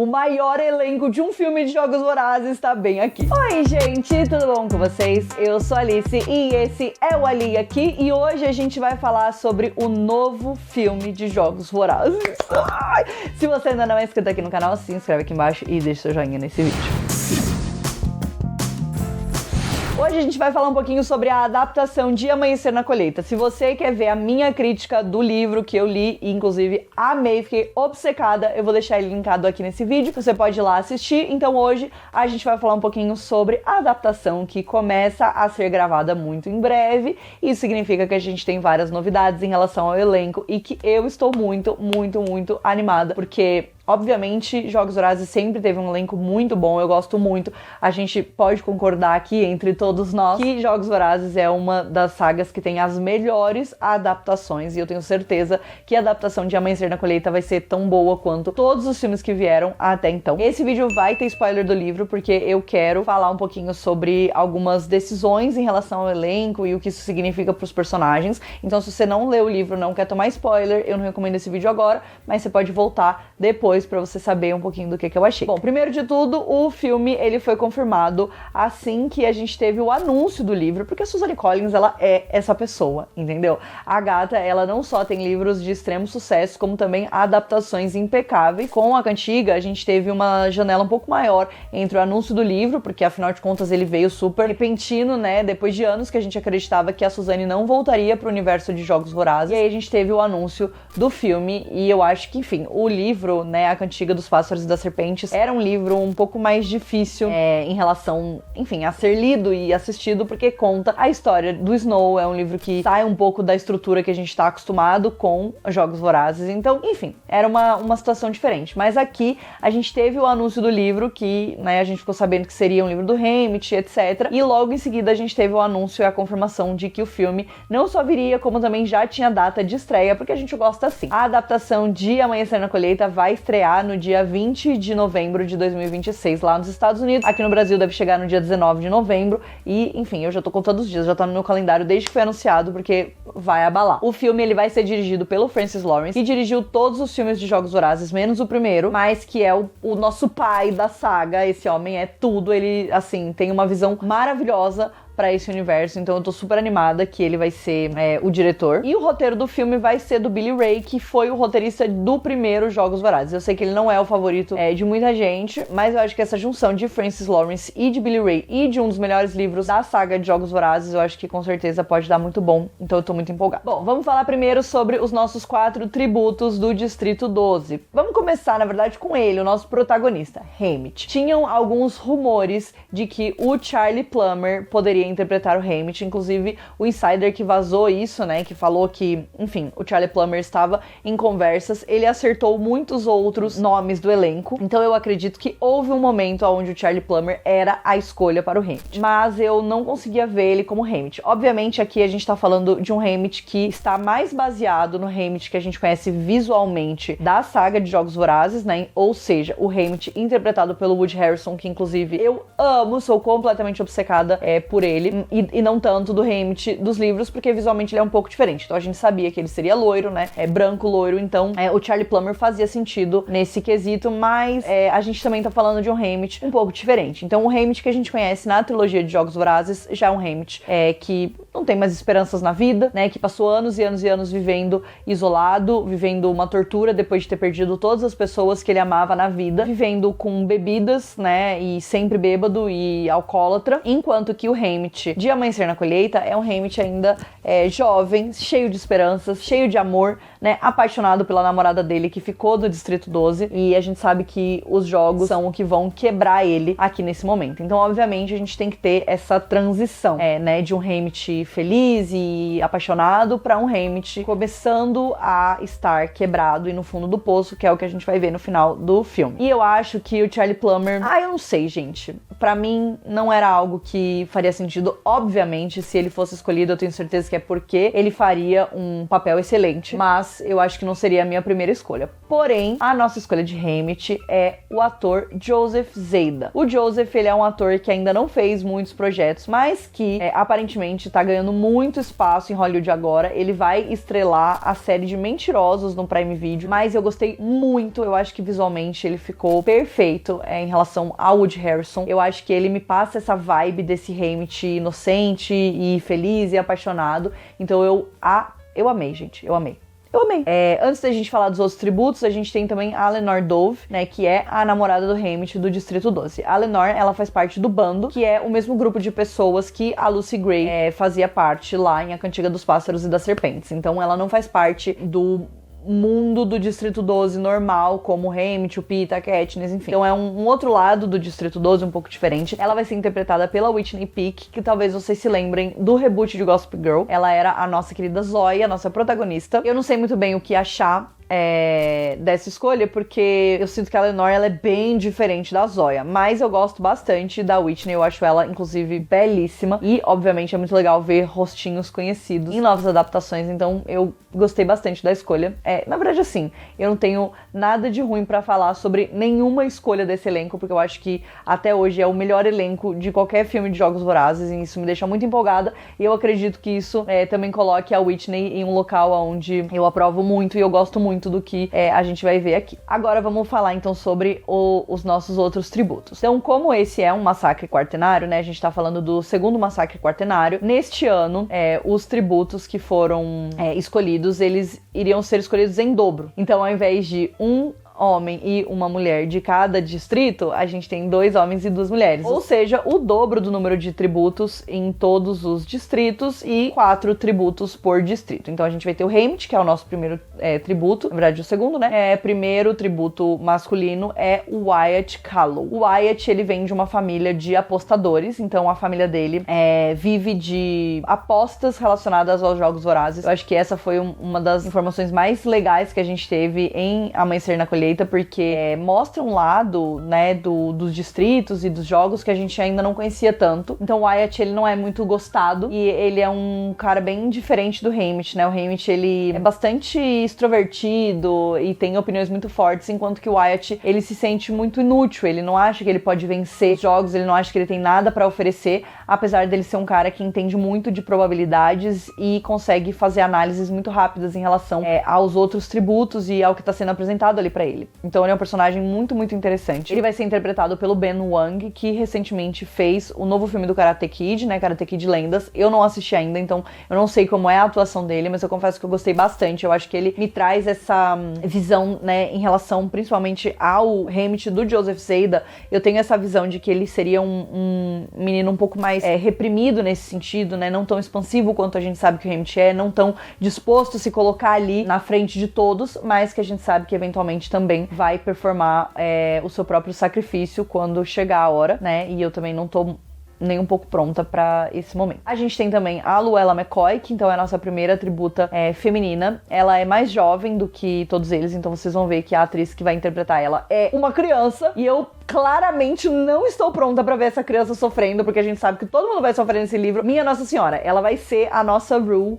o maior elenco de um filme de Jogos Vorazes tá bem aqui. Oi, gente, tudo bom com vocês? Eu sou a Alice e esse é o Ali aqui, e hoje a gente vai falar sobre o novo filme de Jogos Vorazes. Se você ainda não é inscrito aqui no canal, se inscreve aqui embaixo e deixa seu joinha nesse vídeo. Hoje a gente vai falar um pouquinho sobre a adaptação de Amanhecer na Colheita. Se você quer ver a minha crítica do livro que eu li e inclusive amei, fiquei obcecada, eu vou deixar ele linkado aqui nesse vídeo, você pode ir lá assistir. Então hoje a gente vai falar um pouquinho sobre a adaptação que começa a ser gravada muito em breve. Isso significa que a gente tem várias novidades em relação ao elenco e que eu estou muito animada, porque obviamente, Jogos Vorazes sempre teve um elenco muito bom, eu gosto muito. A gente pode concordar aqui entre todos nós que Jogos Vorazes é uma das sagas que tem as melhores adaptações, e eu tenho certeza que a adaptação de Amanhecer na Colheita vai ser tão boa quanto todos os filmes que vieram até então. Esse vídeo vai ter spoiler do livro, porque eu quero falar um pouquinho sobre algumas decisões em relação ao elenco e o que isso significa para os personagens. Então, se você não leu o livro, não quer tomar spoiler, eu não recomendo esse vídeo agora, mas você pode voltar depois pra você saber um pouquinho do que eu achei. Bom, primeiro de tudo, o filme ele foi confirmado assim que a gente teve o anúncio do livro, porque a Suzanne Collins, ela é essa pessoa, entendeu? A gata, ela não só tem livros de extremo sucesso, como também adaptações impecáveis. Com a Cantiga, a gente teve uma janela um pouco maior entre o anúncio do livro, porque afinal de contas ele veio super repentino, né? Depois de anos que a gente acreditava que a Suzanne não voltaria pro universo de Jogos Vorazes. E aí a gente teve o anúncio do filme, e eu acho que, enfim, o livro, né, A Cantiga dos Pássaros e das Serpentes, era um livro um pouco mais difícil em relação, enfim, a ser lido e assistido, porque conta a história do Snow. É um livro que sai um pouco da estrutura que a gente tá acostumado com Jogos Vorazes, então, enfim, era uma situação diferente. Mas aqui a gente teve o anúncio do livro, que, né, a gente ficou sabendo que seria um livro do Haymitch, etc. E logo em seguida a gente teve o anúncio e a confirmação de que o filme não só viria, como também já tinha data de estreia, porque a gente gosta assim. A adaptação de Amanhecer na Colheita vai estrear no dia 20 de novembro de 2026 lá nos Estados Unidos. Aqui no Brasil deve chegar no dia 19 de novembro e, enfim, eu já tô contando os dias, já tá no meu calendário desde que foi anunciado, porque vai abalar. O filme, ele vai ser dirigido pelo Francis Lawrence, que dirigiu todos os filmes de Jogos Vorazes, menos o primeiro, mas que é o nosso pai da saga. Esse homem é tudo, ele, assim, tem uma visão maravilhosa pra esse universo, então eu tô super animada que ele vai ser o diretor. E o roteiro do filme vai ser do Billy Ray, que foi o roteirista do primeiro Jogos Vorazes. Eu sei que ele não é o favorito de muita gente, mas eu acho que essa junção de Francis Lawrence e de Billy Ray e de um dos melhores livros da saga de Jogos Vorazes, eu acho que com certeza pode dar muito bom, então eu tô muito empolgada. Bom, vamos falar primeiro sobre os nossos 4 tributos do Distrito 12. Vamos começar, na verdade, com ele, o nosso protagonista, Haymitch. Tinham alguns rumores de que o Charlie Plummer poderia interpretar o Haymitch, inclusive o insider que vazou isso, né, que falou que, enfim, o Charlie Plummer estava em conversas, ele acertou muitos outros nomes do elenco, então eu acredito que houve um momento onde o Charlie Plummer era a escolha para o Haymitch, mas eu não conseguia ver ele como Haymitch. Obviamente aqui a gente tá falando de um Haymitch que está mais baseado no Haymitch que a gente conhece visualmente da saga de Jogos Vorazes, né, ou seja, o Haymitch interpretado pelo Woody Harrelson, que inclusive eu amo, sou completamente obcecada por ele, e não tanto do Haymitch dos livros, porque visualmente ele é um pouco diferente. Então a gente sabia que ele seria loiro, né? Branco, loiro, então o Charlie Plummer fazia sentido nesse quesito, mas a gente também tá falando de um Haymitch um pouco diferente. Então o Haymitch que a gente conhece na trilogia de Jogos Vorazes já é um Haymitch que não tem mais esperanças na vida, né? Que passou anos e anos e anos vivendo isolado, vivendo uma tortura depois de ter perdido todas as pessoas que ele amava na vida, vivendo com bebidas, né? E sempre bêbado e alcoólatra, enquanto que o Haymitch de Amanhecer na Colheita é um Haymitch ainda jovem, cheio de esperanças, cheio de amor, né, apaixonado pela namorada dele que ficou no Distrito 12, e a gente sabe que os jogos são o que vão quebrar ele aqui nesse momento. Então, obviamente, a gente tem que ter essa transição, né, de um Haymitch feliz e apaixonado para um Haymitch começando a estar quebrado e no fundo do poço, que é o que a gente vai ver no final do filme. E eu acho que o Charlie Plummer, eu não sei, gente, pra mim não era algo que faria sentido sentido. Obviamente, se ele fosse escolhido, eu tenho certeza que é porque ele faria um papel excelente, mas eu acho que não seria a minha primeira escolha. Porém, a nossa escolha de Haymitch é o ator Joseph Zada. O Joseph, ele é um ator que ainda não fez muitos projetos, mas que aparentemente tá ganhando muito espaço em Hollywood agora. Ele vai estrelar a série de Mentirosos no Prime Video, mas eu gostei muito, eu acho que visualmente ele ficou perfeito em relação ao Woody Harrelson. Eu acho que ele me passa essa vibe desse Haymitch inocente e feliz e apaixonado. Então eu amei, gente, eu amei. Eu amei. Antes da gente falar dos outros tributos, a gente tem também a Lenore Dove, né, que é a namorada do Haymitch do Distrito 12. A Lenore, ela faz parte do Bando, que é o mesmo grupo de pessoas que a Lucy Gray fazia parte lá em A Cantiga dos Pássaros e das Serpentes. Então ela não faz parte do mundo do Distrito 12 normal, como o Haymitch, o Pita, a Katniss, enfim. Então é um outro lado do Distrito 12, um pouco diferente. Ela vai ser interpretada pela Whitney Peak, que talvez vocês se lembrem do reboot de Gossip Girl. Ela era a nossa querida Zoe, a nossa protagonista. Eu não sei muito bem o que achar dessa escolha, porque eu sinto que a Lenore, ela é bem diferente da Zoya, mas eu gosto bastante da Whitney, eu acho ela, inclusive, belíssima, e, obviamente, é muito legal ver rostinhos conhecidos em novas adaptações, então eu gostei bastante da escolha. Na verdade, assim, eu não tenho nada de ruim pra falar sobre nenhuma escolha desse elenco, porque eu acho que, até hoje, é o melhor elenco de qualquer filme de Jogos Vorazes, e isso me deixa muito empolgada, e eu acredito que isso também coloque a Whitney em um local onde eu aprovo muito, e eu gosto muito do que a gente vai ver aqui. Agora vamos falar então sobre os nossos outros tributos. Então, como esse é um massacre quartenário, né, a gente tá falando do segundo massacre quartenário, neste ano, os tributos que foram escolhidos, eles iriam ser escolhidos em dobro. Então, ao invés de um homem e uma mulher de cada distrito, a gente tem 2 homens e 2 mulheres. Ou seja, o dobro do número de tributos em todos os distritos e 4 tributos por distrito. Então a gente vai ter o Haymitch, que é o nosso primeiro tributo, na verdade o segundo, né? Primeiro tributo masculino é o Wyatt Callow. O Wyatt, ele vem de uma família de apostadores, então a família dele vive de apostas relacionadas aos Jogos Vorazes. Eu acho que essa foi uma das informações mais legais que a gente teve em Amanhecer na Colheita, porque mostra um lado, né, dos distritos e dos jogos que a gente ainda não conhecia tanto. Então o Wyatt, ele não é muito gostado e ele é um cara bem diferente do Haymitch, né? O Haymitch, ele é bastante extrovertido e tem opiniões muito fortes, enquanto que o Wyatt, ele se sente muito inútil, ele não acha que ele pode vencer os jogos, ele não acha que ele tem nada pra oferecer, apesar dele ser um cara que entende muito de probabilidades e consegue fazer análises muito rápidas em relação aos outros tributos e ao que tá sendo apresentado ali pra ele. Então ele é um personagem muito, muito interessante. Ele vai ser interpretado pelo Ben Wang, que recentemente fez o novo filme do Karate Kid, né, Karate Kid Lendas. Eu não assisti ainda, então eu não sei como é a atuação dele, mas eu confesso que eu gostei bastante. Eu acho que ele me traz essa visão, né, em relação principalmente ao Haymitch do Joseph Zada. Eu tenho essa visão de que ele seria um menino um pouco mais reprimido nesse sentido, né, não tão expansivo quanto a gente sabe que o Haymitch é, não tão disposto a se colocar ali na frente de todos, mas que a gente sabe que eventualmente também vai performar o seu próprio sacrifício quando chegar a hora, né? E eu também não tô nem um pouco pronta pra esse momento. A gente tem também a Luella McCoy, que então é a nossa primeira tributa feminina. Ela é mais jovem do que todos eles, então vocês vão ver que a atriz que vai interpretar ela é uma criança, e eu claramente não estou pronta pra ver essa criança sofrendo, porque a gente sabe que todo mundo vai sofrer nesse livro. Minha Nossa Senhora, ela vai ser a nossa Rue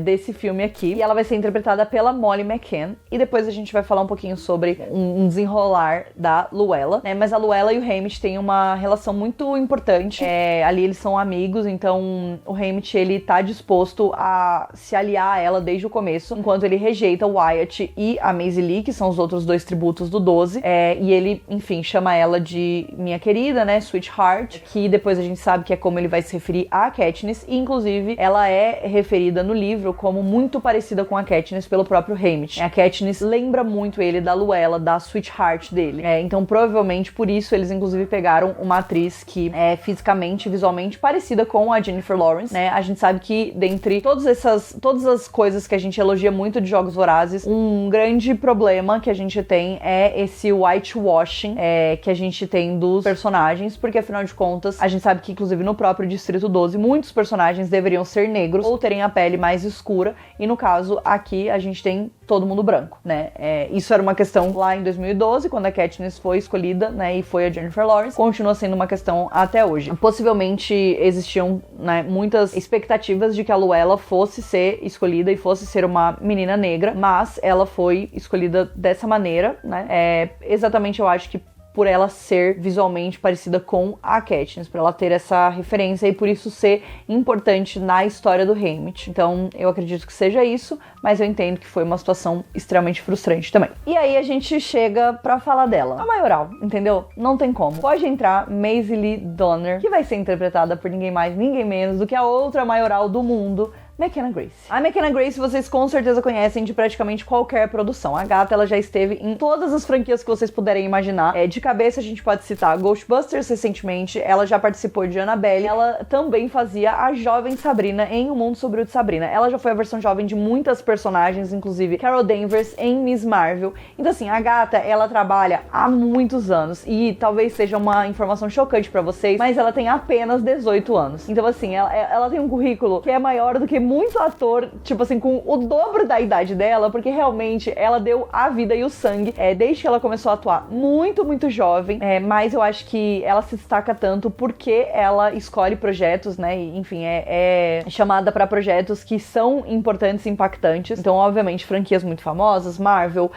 desse filme aqui, e ela vai ser interpretada pela Molly McCann, e depois a gente vai falar um pouquinho sobre um desenrolar da Luella, né? Mas a Luella e o Haymitch têm uma relação muito importante, ali eles são amigos, então o Haymitch, ele tá disposto a se aliar a ela desde o começo, enquanto ele rejeita o Wyatt e a Maisie Lee, que são os outros 2 tributos do 12, e ele, enfim, chama ela de minha querida, né, Sweetheart, que depois a gente sabe que é como ele vai se referir à Katniss, e inclusive ela é referida no livro como muito parecida com a Katniss pelo próprio Haymitch. A Katniss lembra muito ele da Luella, da Sweetheart dele. Então provavelmente por isso eles inclusive pegaram uma atriz que é fisicamente, visualmente parecida com a Jennifer Lawrence, né? A gente sabe que dentre todas as coisas que a gente elogia muito de Jogos Vorazes, um grande problema que a gente tem é esse whitewashing que a gente tem dos personagens, porque afinal de contas, a gente sabe que inclusive no próprio Distrito 12, muitos personagens deveriam ser negros ou terem a pele mais escura, e no caso aqui a gente tem todo mundo branco, né? Isso era uma questão lá em 2012, quando a Katniss foi escolhida, né, e foi a Jennifer Lawrence. Continua sendo uma questão até hoje. Possivelmente existiam, né, muitas expectativas de que a Luella fosse ser escolhida e fosse ser uma menina negra, mas ela foi escolhida dessa maneira, né? Exatamente, eu acho que por ela ser visualmente parecida com a Katniss, por ela ter essa referência e por isso ser importante na história do Haymitch. Então, eu acredito que seja isso, mas eu entendo que foi uma situação extremamente frustrante também. E aí a gente chega pra falar dela. A maioral, entendeu? Não tem como. Pode entrar Maisie Lee Donner, que vai ser interpretada por ninguém mais, ninguém menos do que a outra maioral do mundo, McKenna Grace. A McKenna Grace vocês com certeza conhecem de praticamente qualquer produção. A gata, ela já esteve em todas as franquias que vocês puderem imaginar. De cabeça a gente pode citar Ghostbusters recentemente, ela já participou de Annabelle, ela também fazia a jovem Sabrina em O Mundo Sombrio de Sabrina. Ela já foi a versão jovem de muitas personagens, inclusive Carol Danvers em Miss Marvel. Então assim, a gata, ela trabalha há muitos anos e talvez seja uma informação chocante pra vocês, mas ela tem apenas 18 anos. Então assim, ela tem um currículo que é maior do que muito ator, tipo assim, com o dobro da idade dela, porque realmente ela deu a vida e o sangue desde que ela começou a atuar muito, muito jovem, mas eu acho que ela se destaca tanto porque ela escolhe projetos, né, e, enfim, é chamada pra projetos que são importantes e impactantes. Então, obviamente, franquias muito famosas, Marvel,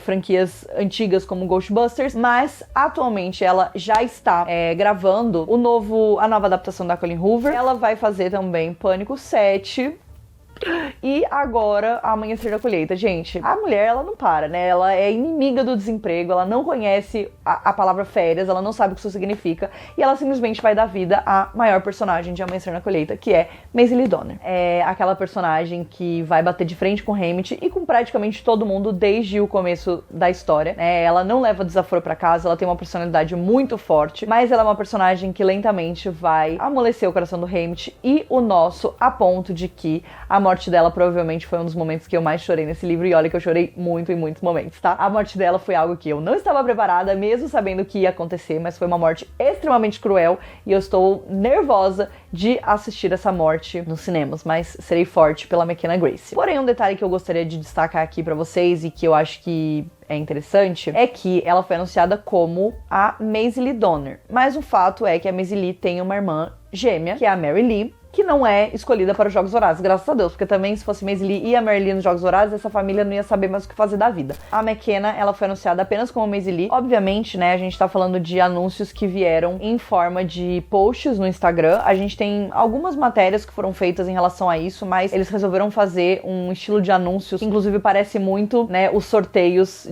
franquias antigas como Ghostbusters, mas atualmente ela já está gravando a nova adaptação da Colleen Hoover. Ela vai fazer também Pânico 7 e agora Amanhecer da Colheita. Gente, a mulher, ela não para, né? Ela é inimiga do desemprego, ela não conhece a palavra férias, ela não sabe o que isso significa e ela simplesmente vai dar vida à maior personagem de Amanhecer na Colheita, que é Maisie Lee Donner. É aquela personagem que vai bater de frente com Haymitch e com praticamente todo mundo desde o começo da história, né? Ela não leva desaforo pra casa, ela tem uma personalidade muito forte, mas ela é uma personagem que lentamente vai amolecer o coração do Haymitch e o nosso, a ponto de que a morte dela provavelmente foi um dos momentos que eu mais chorei nesse livro, e olha que eu chorei muito em muitos momentos, tá? A morte dela foi algo que eu não estava preparada, mesmo sabendo que ia acontecer, mas foi uma morte extremamente cruel e eu estou nervosa de assistir essa morte nos cinemas, mas serei forte pela McKenna Grace. Porém, um detalhe que eu gostaria de destacar aqui pra vocês e que eu acho que é interessante é que ela foi anunciada como a Maisie Lee Donner, mas o fato é que a Maisie Lee tem uma irmã gêmea, que é a Mary Lee, que não é escolhida para os Jogos Vorazes, graças a Deus, porque também se fosse Maisie Lee e a Mary Lee nos Jogos Vorazes, essa família não ia saber mais o que fazer da vida. A McKenna, ela foi anunciada apenas como Maisie Lee. Obviamente, né, a gente tá falando de anúncios que vieram em forma de posts no Instagram. A gente tem algumas matérias que foram feitas em relação a isso, mas eles resolveram fazer um estilo de anúncios que inclusive parece muito, né, os sorteios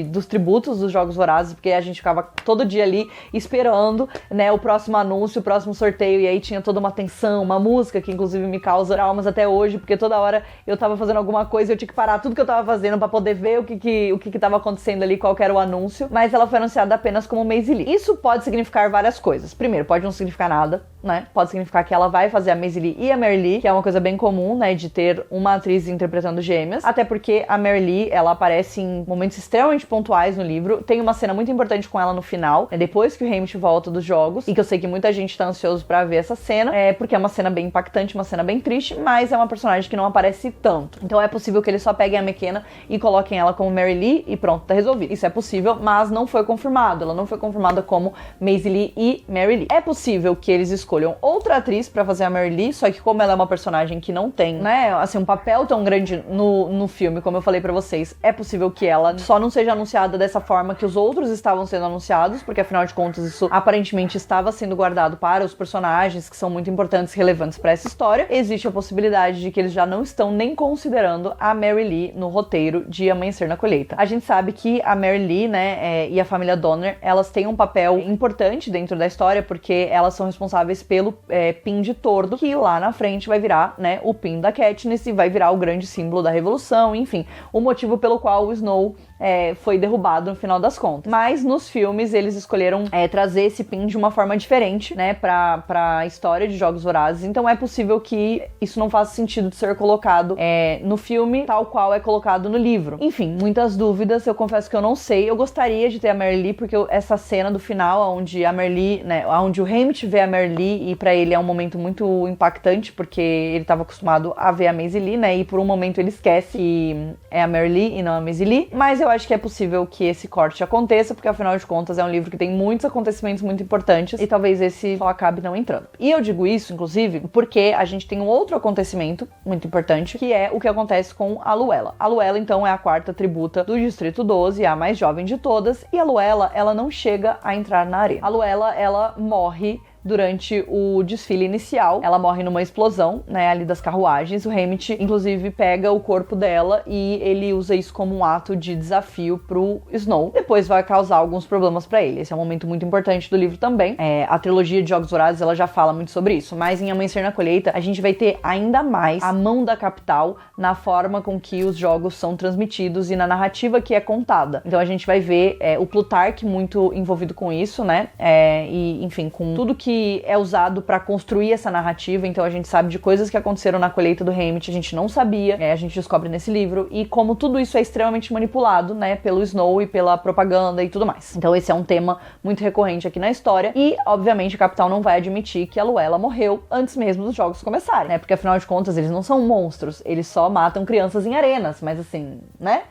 dos tributos dos Jogos Vorazes, porque a gente ficava todo dia ali esperando, né, o próximo anúncio, o próximo sorteio, e aí tinha toda uma tensão, uma música que inclusive me causa traumas até hoje, porque toda hora eu tava fazendo alguma coisa e eu tinha que parar tudo que eu tava fazendo pra poder ver o que tava acontecendo ali, qual que era o anúncio, mas ela foi anunciada apenas como Maisie Lee. Isso pode significar várias coisas. Primeiro, pode não significar nada, né? Pode significar que ela vai fazer a Maisie Lee e a Mary Lee, que é uma coisa bem comum, né, de ter uma atriz interpretando gêmeas, até porque a Mary Lee, ela aparece em momentos extremamente pontuais no livro. Tem uma cena muito importante com ela no final, né, depois que o Haymitch volta dos jogos, e que eu sei que muita gente tá ansioso pra ver essa cena, porque é uma cena bem impactante, uma cena bem triste, mas é uma personagem que não aparece tanto. Então é possível que eles só peguem a McKenna e coloquem ela como Mary Lee e pronto, tá resolvido. Isso é possível, mas não foi confirmado. Ela não foi confirmada como Maisie Lee e Mary Lee. É possível que eles escolham outra atriz pra fazer a Mary Lee, só que como ela é uma personagem que não tem, né, assim, um papel tão grande no filme, como eu falei pra vocês, é possível que ela só não seja anunciada dessa forma que os outros estavam sendo anunciados, porque afinal de contas isso aparentemente estava sendo guardado para os personagens que são muito importantes, relevantes pra essa história. Existe a possibilidade de que eles já não estão nem considerando a Mary Lee no roteiro de Amanhecer na Colheita. A gente sabe que a Mary Lee, né, e a família Donner, elas têm um papel importante dentro da história, porque elas são responsáveis pelo pin de tordo, que lá na frente vai virar, né, o pin da Katniss e vai virar o grande símbolo da revolução, enfim, o motivo pelo qual o Snow foi derrubado no final das contas. Mas nos filmes eles escolheram trazer esse Pym de uma forma diferente, né, pra história de Jogos Vorazes. Então é possível que isso não faça sentido de ser colocado no filme tal qual é colocado no livro. Enfim, muitas dúvidas, eu confesso que eu não sei. Eu gostaria de ter a Merry, porque essa cena do final, onde a Merry, né, onde o Haymitch vê a Merry, e pra ele é um momento muito impactante, porque ele tava acostumado a ver a Maisie Lee, né, e por um momento ele esquece que é a Merry e não a Maisie Lee. Mas eu acho que é possível que esse corte aconteça, porque afinal de contas é um livro que tem muitos acontecimentos muito importantes, e talvez esse só acabe não entrando. E eu digo isso, inclusive, porque a gente tem um outro acontecimento muito importante, que é o que acontece com a Luella. A Luella, então, é a quarta tributa do Distrito 12, a mais jovem de todas, e a Luella, ela não chega a entrar na arena. A Luella, ela morre durante o desfile inicial. Ela morre numa explosão, né, ali das carruagens. O Haymitch, inclusive, pega o corpo dela e ele usa isso como um ato de desafio pro Snow. Depois vai causar alguns problemas pra ele. Esse é um momento muito importante do livro também. A trilogia de Jogos Vorazes, ela já fala muito sobre isso. Mas em Amanhecer na Colheita, a gente vai ter ainda mais a mão da capital na forma com que os jogos são transmitidos e na narrativa que é contada. Então a gente vai ver o Plutarch muito envolvido com isso, né? E, enfim, com tudo que é usado pra construir essa narrativa. Então a gente sabe de coisas que aconteceram na colheita do Haymitch, a gente não sabia, a gente descobre nesse livro, e como tudo isso é extremamente manipulado, né, pelo Snow e pela propaganda e tudo mais. Então esse é um tema muito recorrente aqui na história, e obviamente a capital não vai admitir que a Luella morreu antes mesmo dos jogos começarem, né, porque afinal de contas eles não são monstros, eles só matam crianças em arenas, mas assim, né?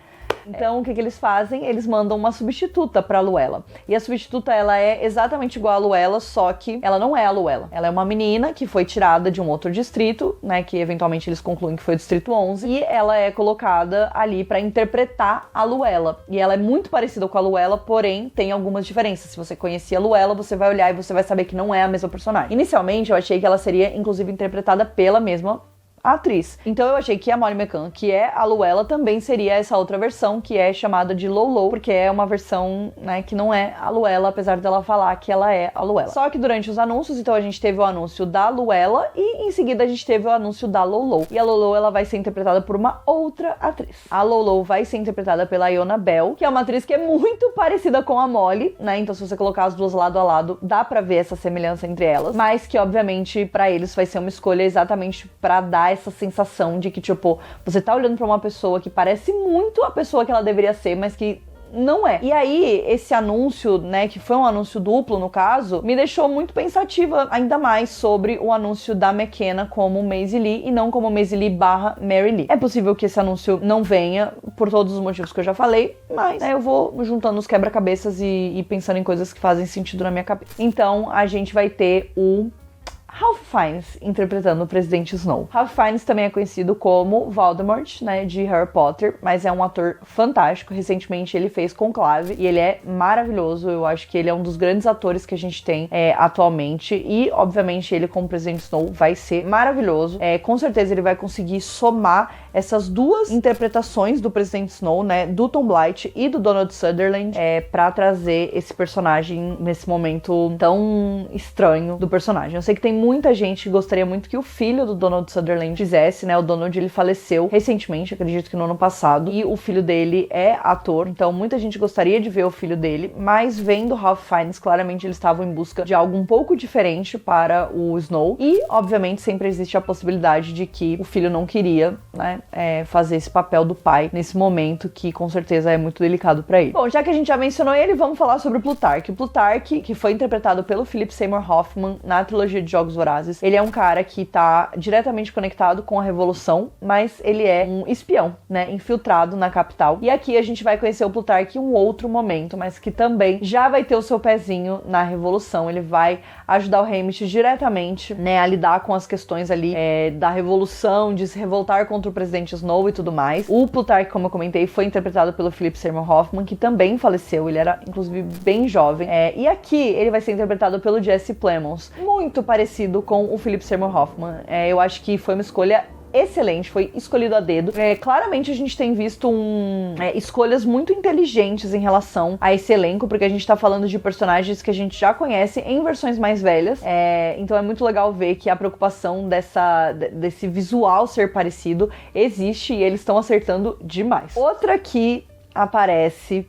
Então, o que eles fazem? Eles mandam uma substituta pra Luella. E a substituta, ela é exatamente igual a Luella, só que ela não é a Luella. Ela é uma menina que foi tirada de um outro distrito, né, que eventualmente eles concluem que foi o Distrito 11, e ela é colocada ali pra interpretar a Luella. E ela é muito parecida com a Luella, porém tem algumas diferenças. Se você conhecia a Luella, você vai olhar e você vai saber que não é a mesma personagem. Inicialmente, eu achei que ela seria, inclusive, interpretada pela mesma atriz. Então eu achei que a Molly McCann, que é a Luella, também seria essa outra versão, que é chamada de Lolo, porque é uma versão, né, que não é a Luella, apesar dela falar que ela é a Luella. Só que durante os anúncios, então a gente teve o anúncio da Luella e em seguida a gente teve o anúncio da Lolo. E a Lolo, ela vai ser interpretada por uma outra atriz. A Lolo vai ser interpretada pela Iona Bell, que é uma atriz que é muito parecida com a Molly, né? Então se você colocar as duas lado a lado, dá pra ver essa semelhança entre elas, mas que obviamente pra eles vai ser uma escolha exatamente pra dar essa sensação de que, tipo, você tá olhando pra uma pessoa que parece muito a pessoa que ela deveria ser, mas que não é. E aí, esse anúncio, né, que foi um anúncio duplo no caso, me deixou muito pensativa ainda mais sobre o anúncio da McKenna como Maisie Lee e não como Maisie Lee / Merry Lee. É possível que esse anúncio não venha por todos os motivos que eu já falei, mas eu vou juntando os quebra-cabeças e pensando em coisas que fazem sentido na minha cabeça. Então, a gente vai ter o Ralph Fiennes interpretando o Presidente Snow. Ralph Fiennes também é conhecido como Voldemort, né, de Harry Potter, mas é um ator fantástico. Recentemente ele fez Conclave e ele é maravilhoso. Eu acho que ele é um dos grandes atores que a gente tem atualmente e, obviamente, ele como Presidente Snow vai ser maravilhoso. Com certeza ele vai conseguir somar essas duas interpretações do Presidente Snow, né, do Tom Blythe e do Donald Sutherland, pra trazer esse personagem nesse momento tão estranho do personagem. Eu sei que tem muita gente que gostaria muito que o filho do Donald Sutherland fizesse, né? O Donald, ele faleceu recentemente, acredito que no ano passado, e o filho dele é ator, então muita gente gostaria de ver o filho dele, mas vendo Ralph Fiennes, claramente eles estavam em busca de algo um pouco diferente para o Snow, e obviamente sempre existe a possibilidade de que o filho não queria, né, fazer esse papel do pai nesse momento, que com certeza é muito delicado para ele. Bom, já que a gente já mencionou ele, vamos falar sobre o Plutarch. O Plutarch, que foi interpretado pelo Philip Seymour Hoffman na trilogia de Jogos Vorazes, ele é um cara que tá diretamente conectado com a Revolução, mas ele é um espião, né, infiltrado na capital. E aqui a gente vai conhecer o Plutarch em um outro momento, mas que também já vai ter o seu pezinho na Revolução. Ele vai ajudar o Haymitch diretamente, né, a lidar com as questões ali da Revolução, de se revoltar contra o Presidente Snow e tudo mais. O Plutarch, como eu comentei, foi interpretado pelo Philip Seymour Hoffman, que também faleceu. Ele era, inclusive, bem jovem. E aqui ele vai ser interpretado pelo Jesse Plemons, muito parecido com o Philip Seymour Hoffman. Eu acho que foi uma escolha excelente, foi escolhido a dedo. Claramente a gente tem visto escolhas muito inteligentes em relação a esse elenco, porque a gente tá falando de personagens que a gente já conhece em versões mais velhas, então é muito legal ver que a preocupação desse visual ser parecido existe e eles estão acertando demais. Outra que aparece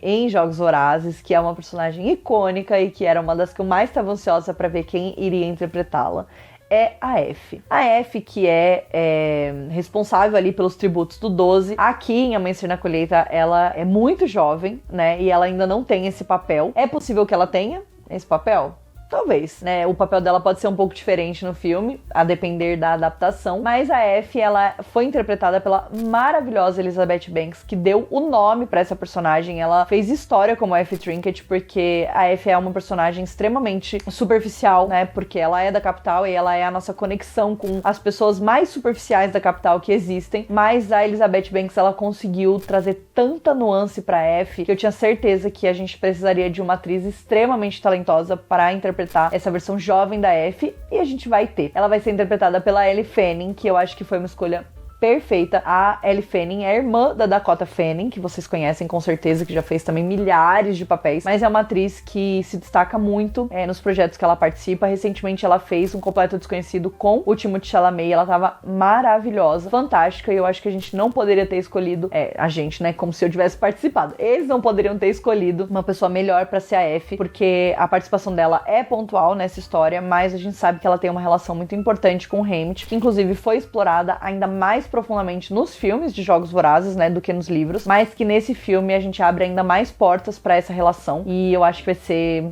em Jogos Vorazes, que é uma personagem icônica e que era uma das que eu mais estava ansiosa para ver quem iria interpretá-la, é a F. A F, que é responsável ali pelos tributos do 12. Aqui em Amanhecer na Colheita, ela é muito jovem, né? E ela ainda não tem esse papel. É possível que ela tenha esse papel? Talvez, né? O papel dela pode ser um pouco diferente no filme, a depender da adaptação. Mas a F, ela foi interpretada pela maravilhosa Elizabeth Banks, que deu o nome pra essa personagem. Ela fez história como F. Trinket, porque a F é uma personagem extremamente superficial, né? Porque ela é da capital e ela é a nossa conexão com as pessoas mais superficiais da capital que existem. Mas a Elizabeth Banks, ela conseguiu trazer tanta nuance pra F, que eu tinha certeza que a gente precisaria de uma atriz extremamente talentosa para interpretar essa versão jovem da F, e a gente vai ter. Ela vai ser interpretada pela Elle Fanning, que eu acho que foi uma escolha perfeita. A Elle Fanning é a irmã da Dakota Fanning, que vocês conhecem com certeza, que já fez também milhares de papéis, mas é uma atriz que se destaca muito nos projetos que ela participa. Recentemente ela fez Um Completo Desconhecido com o Timothée Chalamet, e ela tava maravilhosa, fantástica, e eu acho que a gente não poderia ter escolhido, a gente, né, como se eu tivesse participado. Eles não poderiam ter escolhido uma pessoa melhor pra ser a F, porque a participação dela é pontual nessa história, mas a gente sabe que ela tem uma relação muito importante com o Haymitch, que inclusive foi explorada ainda mais profundamente nos filmes de Jogos Vorazes, né, do que nos livros, mas que nesse filme a gente abre ainda mais portas pra essa relação, e eu acho que vai ser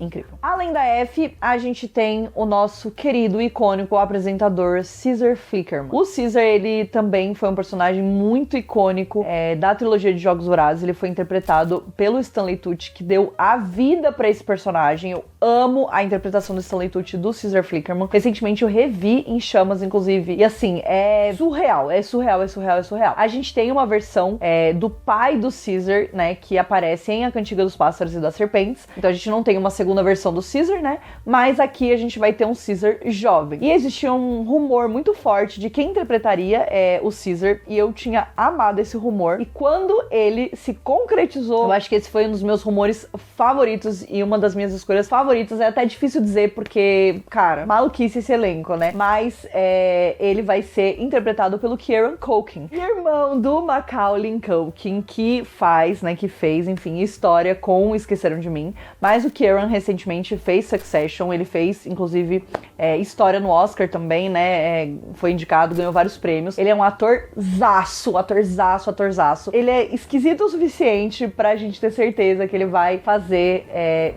incrível. Além da F, a gente tem o nosso querido e icônico apresentador Caesar Flickerman. O Caesar, ele também foi um personagem muito icônico da trilogia de Jogos Vorazes. Ele foi interpretado pelo Stanley Tucci, que deu a vida pra esse personagem. Eu amo a interpretação do Stanley Tucci do Caesar Flickerman. Recentemente eu revi em Chamas, inclusive, e assim, é surreal. A gente tem uma versão do pai do Caesar, né, que aparece em A Cantiga dos Pássaros e das Serpentes. Então a gente não tem uma segunda versão do Caesar, né? Mas aqui a gente vai ter um Caesar jovem. E existia um rumor muito forte de quem interpretaria o Caesar, e eu tinha amado esse rumor. E quando ele se concretizou, eu acho que esse foi um dos meus rumores favoritos e uma das minhas escolhas favoritas. É até difícil dizer porque, cara, maluquice esse elenco, né? Mas ele vai ser interpretado pelo Kieran Culkin, irmão do Macaulay Culkin, que fez, enfim, história com Esqueceram de Mim. Mas o Kieran recentemente fez Succession, ele fez, inclusive, história no Oscar também, né? Foi indicado, ganhou vários prêmios. Ele é um atorzaço. Ele é esquisito o suficiente pra gente ter certeza que ele vai fazer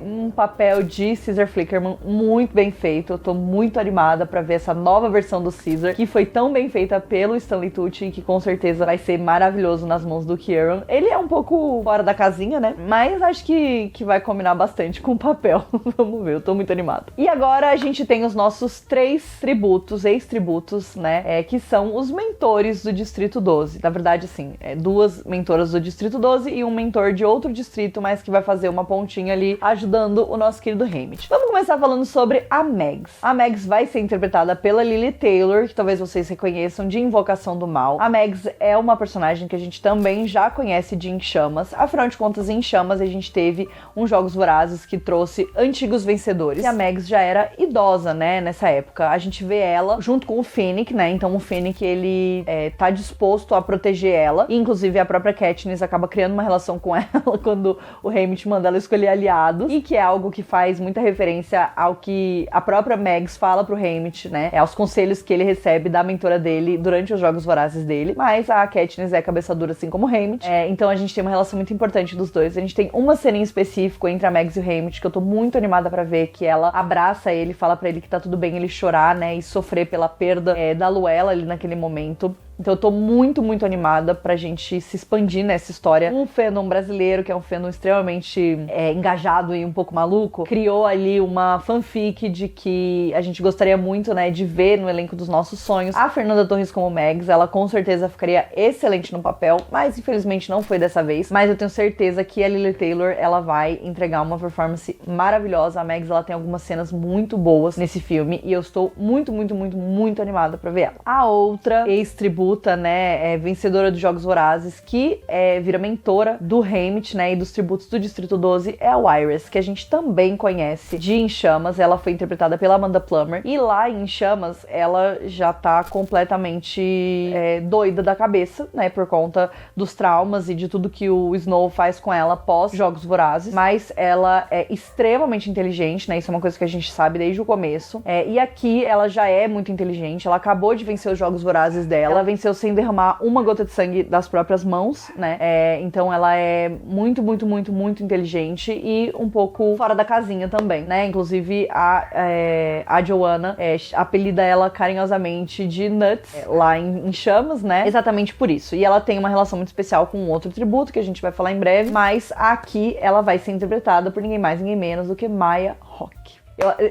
um papel de Caesar Flickerman muito bem feito. Eu tô muito animada pra ver essa nova versão do Caesar, que foi tão bem feita pelo Stanley Tucci e que com certeza vai ser maravilhoso nas mãos do Kieran. Ele é um pouco fora da casinha, né? Mas acho que vai combinar bastante com o papel. Vamos ver, eu tô muito animada. E agora a gente tem os nossos 3 tributos, ex-tributos, né? Que são os mentores do Distrito 12. Na verdade, assim, 2 mentoras do Distrito 12 e um mentor de outro distrito, mas que vai fazer uma pontinha ali, ajudando o nosso querido Haymitch. Vamos começar falando sobre a Megs. A Megs vai ser interpretada pela Lili Taylor, que talvez vocês reconheçam de Invocação do Mal. A Megs é uma personagem que a gente também já conhece de Em Chamas. Afinal de contas, em Chamas a gente teve um Jogos Vorazes que trouxe antigos vencedores. E a Megs já era idosa, né, nessa época. A gente vê ela junto com o Finnick, né? Então o Finnick, ele tá disposto a proteger ela. E, inclusive, a própria Katniss acaba criando uma relação com ela quando o Haymitch manda ela escolher aliados. E que é algo que faz muita referência ao que a própria Megs fala pro Haymitch, né? Aos conselhos que ele recebe da mentora dele durante os Jogos Vorazes dele. Mas a Katniss é cabeça dura, assim como o Haymitch. Então a gente tem uma relação muito importante dos dois. A gente tem uma cena em específico entre a Megs e o Haymitch que eu tô muito animada pra ver, que ela abraça ele, fala pra ele que tá tudo bem ele chorar, né, e sofrer pela perda da Luella ali naquele momento. Então eu tô muito, muito animada pra gente se expandir nessa história. Um fandom brasileiro, que é um fandom extremamente engajado e um pouco maluco, criou ali uma fanfic de que a gente gostaria muito, né, de ver no elenco dos nossos sonhos a Fernanda Torres como Megs. Ela com certeza ficaria excelente no papel, mas infelizmente não foi dessa vez. Mas eu tenho certeza que a Lili Taylor, ela vai entregar uma performance maravilhosa. A Megs, ela tem algumas cenas muito boas nesse filme e eu estou muito, muito, muito, muito animada pra ver ela. A outra ex-tributo tributa, né, vencedora dos Jogos Vorazes, que vira mentora do Haymitch, né, e dos tributos do Distrito 12, é a Iris, que a gente também conhece de Em Chamas. Ela foi interpretada pela Amanda Plummer, e lá em Chamas ela já tá completamente doida da cabeça, né, por conta dos traumas e de tudo que o Snow faz com ela pós Jogos Vorazes, mas ela é extremamente inteligente, né, isso é uma coisa que a gente sabe desde o começo, e aqui ela já é muito inteligente. Ela acabou de vencer os Jogos Vorazes dela, ela venceu sem derramar uma gota de sangue das próprias mãos, né, então ela é muito, muito, muito, muito inteligente e um pouco fora da casinha também, né, inclusive a Joanna apelida ela carinhosamente de Nuts, lá em Chamas, né, exatamente por isso. E ela tem uma relação muito especial com um outro tributo, que a gente vai falar em breve, mas aqui ela vai ser interpretada por ninguém mais, ninguém menos do que Maya Hawke.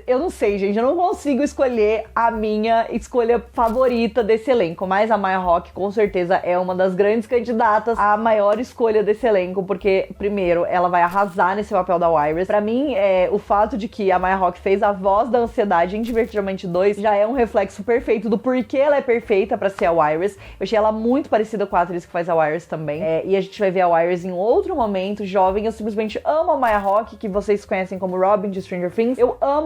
Eu não sei, gente, eu não consigo escolher a minha escolha favorita desse elenco, mas a Maya Hawke com certeza é uma das grandes candidatas à maior escolha desse elenco, porque, primeiro, ela vai arrasar nesse papel da Iris. Pra mim, o fato de que a Maya Hawke fez a voz da ansiedade em Divertidamente 2 já é um reflexo perfeito do porquê ela é perfeita pra ser a Iris. Eu achei ela muito parecida com a atriz que faz a Iris também, e a gente vai ver a Iris em outro momento, jovem. Eu simplesmente amo a Maya Hawke, que vocês conhecem como Robin de Stranger Things. Eu amo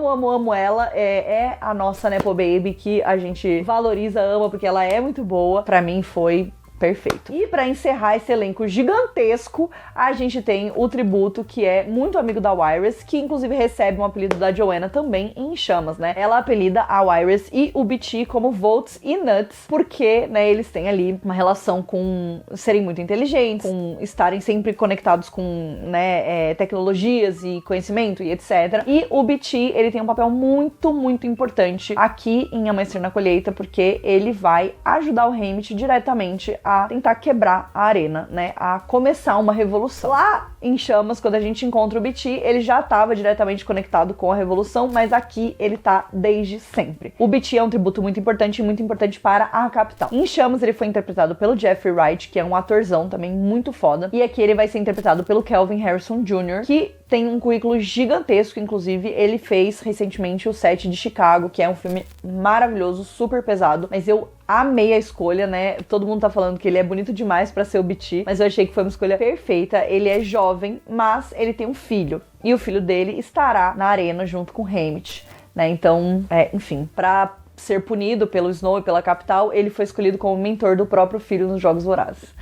ela, é a nossa Nepo Baby que a gente valoriza, ama, porque ela é muito boa. Pra mim foi perfeito. E pra encerrar esse elenco gigantesco, a gente tem o tributo, que é muito amigo da Iris, que inclusive recebe um apelido da Joanna também em Chamas, né? Ela apelida a Iris e o BT como Volts e Nuts, porque, né, eles têm ali uma relação com serem muito inteligentes, com estarem sempre conectados com, né, tecnologias e conhecimento e etc. E o BT, ele tem um papel muito, muito importante aqui em Amanhecer na Colheita, porque ele vai ajudar o Haymitch diretamente a tentar quebrar a arena, né, a começar uma revolução. Lá em Chamas, quando a gente encontra o BT, ele já estava diretamente conectado com a revolução, mas aqui ele tá desde sempre. O BT é um tributo muito importante e muito importante para a capital. Em Chamas ele foi interpretado pelo Jeffrey Wright, que é um atorzão também muito foda, e aqui ele vai ser interpretado pelo Kelvin Harrison Jr., que tem um currículo gigantesco. Inclusive ele fez recentemente o Set de Chicago, que é um filme maravilhoso, super pesado, mas eu amei a escolha, né? Todo mundo tá falando que ele é bonito demais pra ser o BT, mas eu achei que foi uma escolha perfeita. Ele é jovem, mas ele tem um filho, e o filho dele estará na arena junto com o Haymitch, né? Então, enfim, pra ser punido pelo Snow e pela capital, ele foi escolhido como mentor do próprio filho nos Jogos Vorazes.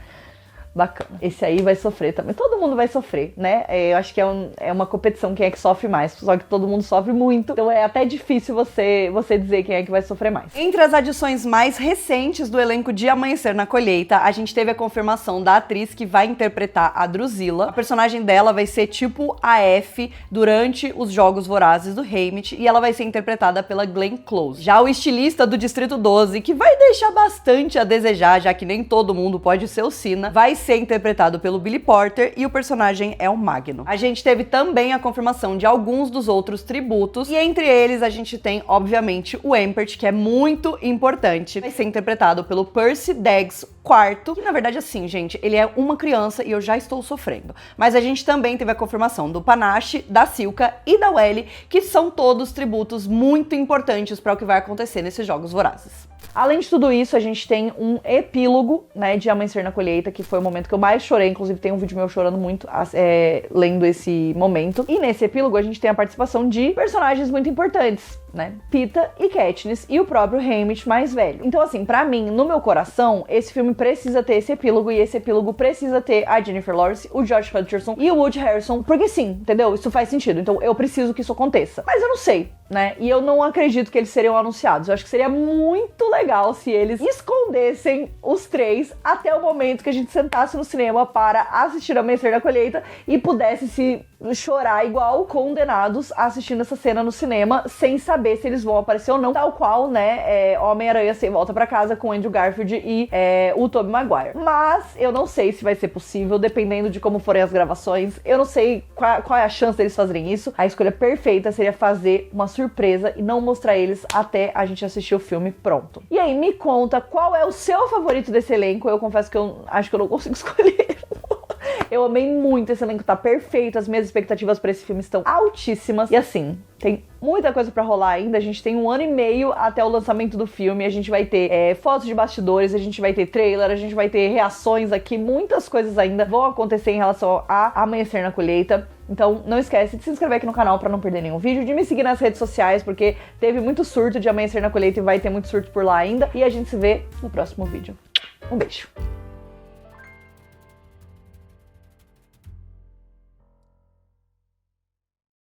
Bacana. Esse aí vai sofrer também. Todo mundo vai sofrer, né? Eu acho que é uma competição quem é que sofre mais. Só que todo mundo sofre muito. Então é até difícil você dizer quem é que vai sofrer mais. Entre as adições mais recentes do elenco de Amanhecer na Colheita, a gente teve a confirmação da atriz que vai interpretar a Drusilla. A personagem dela vai ser tipo a F durante os Jogos Vorazes do Haymitch, e ela vai ser interpretada pela Glenn Close. Já o estilista do Distrito 12, que vai deixar bastante a desejar, já que nem todo mundo pode ser o Cina, vai ser interpretado pelo Billy Porter, e o personagem é o Magno. A gente teve também a confirmação de alguns dos outros tributos, e entre eles a gente tem, obviamente, o Empert, que é muito importante. Vai ser interpretado pelo Percy Deggs IV, que na verdade, assim, gente, ele é uma criança e eu já estou sofrendo. Mas a gente também teve a confirmação do Panache, da Silka e da Welly, que são todos tributos muito importantes para o que vai acontecer nesses Jogos Vorazes. Além de tudo isso, a gente tem um epílogo, né, de Amanhecer na Colheita, que foi o momento que eu mais chorei. Inclusive tem um vídeo meu chorando muito lendo esse momento. E nesse epílogo a gente tem a participação de personagens muito importantes, né? Peeta e Katniss e o próprio Haymitch mais velho. Então, assim, pra mim, no meu coração, esse filme precisa ter esse epílogo, e esse epílogo precisa ter a Jennifer Lawrence, o Josh Hutcherson e o Woody Harrelson, porque sim, entendeu? Isso faz sentido. Então eu preciso que isso aconteça. Mas eu não sei, né? E eu não acredito que eles seriam anunciados. Eu acho que seria muito legal se eles escondessem os três até o momento que a gente sentasse no cinema para assistir Amanhecer na Colheita e pudesse se chorar igual condenados assistindo essa cena no cinema, sem saber se eles vão aparecer ou não, tal qual, né, Homem-Aranha Sem Volta Pra Casa com Andrew Garfield e o Tobey Maguire. Mas eu não sei se vai ser possível, dependendo de como forem as gravações. Eu não sei qual é a chance deles fazerem isso. A escolha perfeita seria fazer uma surpresa e não mostrar eles até a gente assistir o filme pronto. E aí, me conta, qual é o seu favorito desse elenco? Eu confesso que eu acho que eu não consigo escolher. Eu amei muito, esse elenco tá perfeito, as minhas expectativas pra esse filme estão altíssimas. E assim, tem muita coisa pra rolar ainda, a gente tem 1 ano e meio até o lançamento do filme, a gente vai ter fotos de bastidores, a gente vai ter trailer, a gente vai ter reações aqui, muitas coisas ainda vão acontecer em relação a Amanhecer na Colheita. Então não esquece de se inscrever aqui no canal pra não perder nenhum vídeo, de me seguir nas redes sociais, porque teve muito surto de Amanhecer na Colheita e vai ter muito surto por lá ainda. E a gente se vê no próximo vídeo. Um beijo!